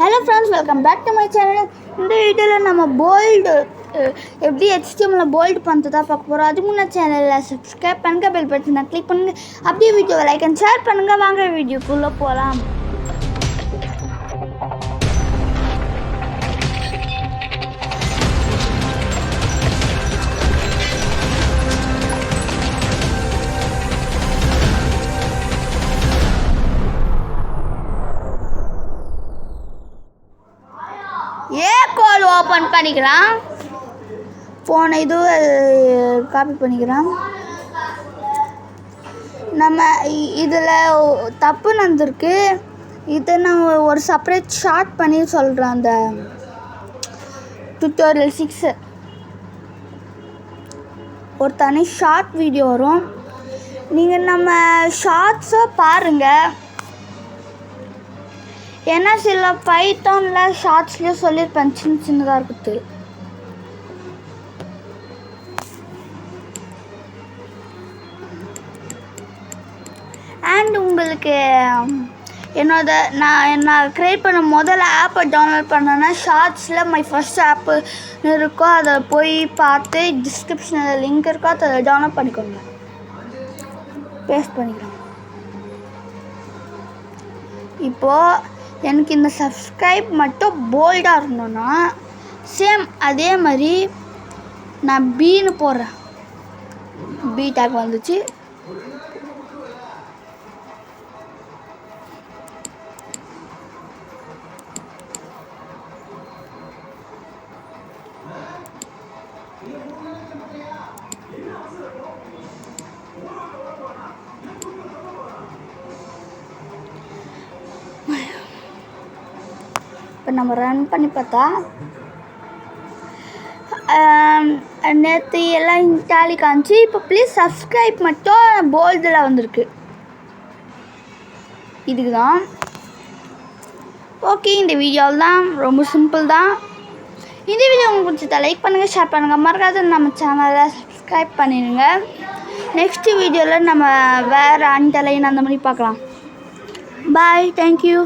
Hello friends, welcome back to my channel. இந்த வீடியோவில் நம்ம போல்டு எப்படி HTML போல்டு பண்ணுறது தான் பார்க்க போகிறோம். அதுக்கு முன்னே சேனலில் சப்ஸ்கிரைப் பண்ணுங்கள், பெல் பட்டனை கிளிக் பண்ணுங்கள், அப்படியே வீடியோவை லைக் அண்ட் ஷேர் பண்ணுங்கள். வாங்க வீடியோக்குள்ளே போகலாம். கோல் ஓப்பன் பண்ணிக்கலாம். ஃபோனை இது காப்பி பண்ணிக்கலாம். நம்ம இதில் தப்பு நடந்திருக்கு. இதை நான் ஒரு செப்பரேட் ஷார்ட் பண்ணி சொல்கிறேன். அந்த டியூட்டோரியல் 6 ஒரு தனி ஷார்ட் வீடியோ வரும். நீங்கள் நம்ம ஷார்ட்ஸை பாருங்கள். ஏன்னா சில பைத்தானில் ஷார்ட்ஸ்லேயும் சொல்லியிருப்பேன், சின்னதாக இருக்குது. அண்ட் உங்களுக்கு நான் க்ரியேட் பண்ண முதல்ல ஆப்பை டவுன்லோட் பண்ணேன்னா ஷார்ட்ஸில் மை ஃபர்ஸ்ட் ஆப்பு இருக்கோ, அதை போய் பார்த்து டிஸ்கிரிப்ஷனில் லிங்க் இருக்கோ, அதை டவுன்லோட் பண்ணிக்கோங்க, பேஸ்ட் பண்ணிக்கலாம். இப்போது எனக்கு இந்த சப்ஸ்கிரைப் மட்டும் போல்டாக இருக்கணும்னா சேம் அதே மாதிரி நான் பீன்னு போடுறேன். பி டேக் வந்துச்சு. இப்போ நம்ம ரன் பண்ணி பார்த்தா நேற்று எல்லாம் டேலி காமிச்சு. இப்போ ப்ளீஸ் சப்ஸ்கிரைப் மட்டும் போல்டில் வந்திருக்கு. இதுக்கு தான் ஓகே. இந்த வீடியோவில் தான் ரொம்ப சிம்பிள் தான். இந்த வீடியோ உங்களுக்கு பிடிச்சதா லைக் பண்ணுங்கள், ஷேர் பண்ணுங்கள், மறக்காத நம்ம சேனலை சப்ஸ்கிரைப் பண்ணிடுங்க. நெக்ஸ்ட் வீடியோவில் நம்ம வேறு அண்டர்லைன் அந்த மாதிரி பார்க்கலாம். பாய், தேங்க்யூ.